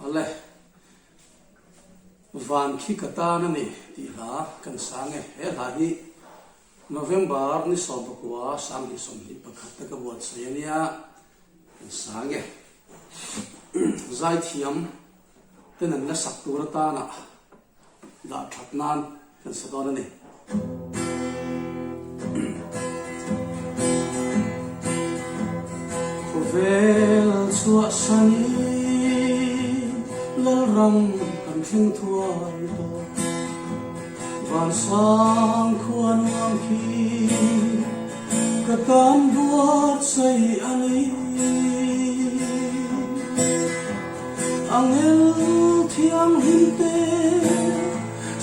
ole van khi kata na ni ti la kan sange he la hi November ni so bakwa sang di som ni pakhat ta ka bot senia kan sange zai thiam tenan la sak tur ta na da thatnan kan sadona ni vel chua sani la ram kan thing thuai to van sang khuan wang khi ka tam buat sai ani angel thiang hin te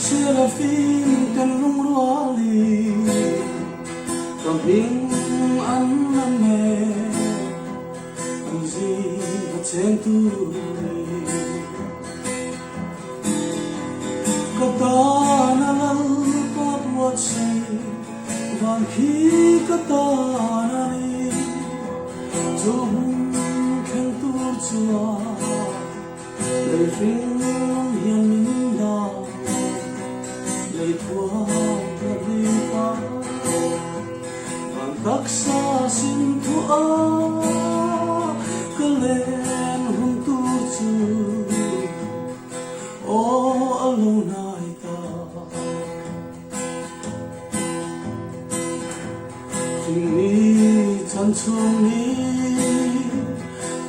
serafim kan lung ruali kam hing an na me chen tu kata na lal pa buat say van khi kata na ni zum khen tu chua lời phim hiền minh da lời thua là đi pa van tak sa xin thua lên hung tu chu o alone nai ta tình ni chân chung ni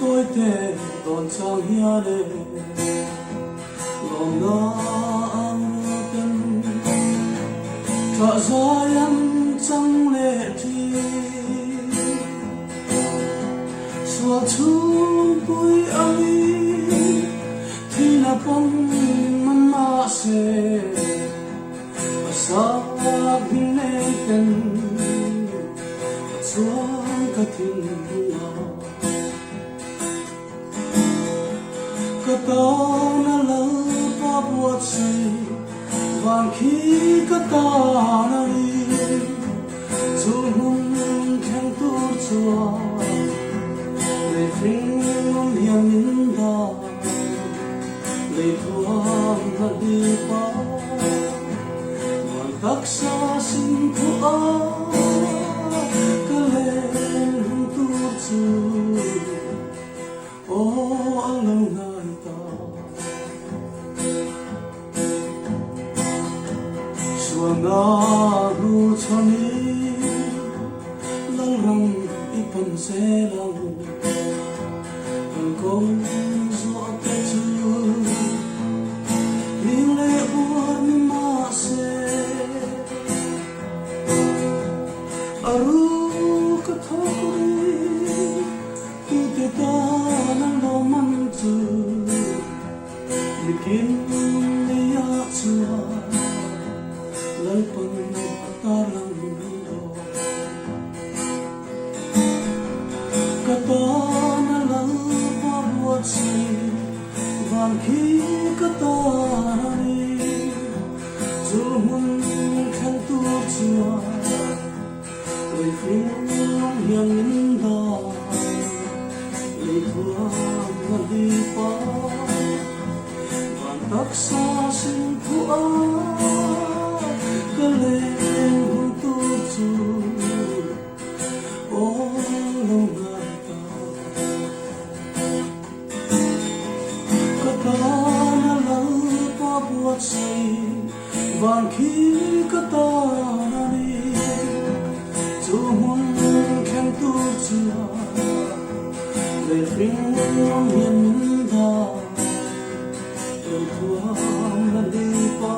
tôi te don chang hia le lòng na ang ten ta zayam chang le thi xua chung bụi ấy thì là bóng mama se sa bin lên ten chuang ka tin na ka ta na la pa buat say van khi ka ta na ni chung hung khen tu chuang lời phim hiền minh da lời thua là đi qua hoàn tất xa xin thua cứ lên tu chu ô lâu ngày ta xua na ru cho ni lăng răng ipan se lăng công gió ta chưa nhưng lệ buồn mà sẽ aru ka thori tu te ta nang lo man chu lekin ya chua lal pan ta lang do ka ta say van khi ka ta ni chu mun khan tu chua lời phim hiền minh da lời thua là đi pa van tak sa xin thua ka lên hung tu chu ô lâu ngày buat say van khi ka ta na ni chu mun khen tu chua lời phim hiền minh da lời thua là đi pa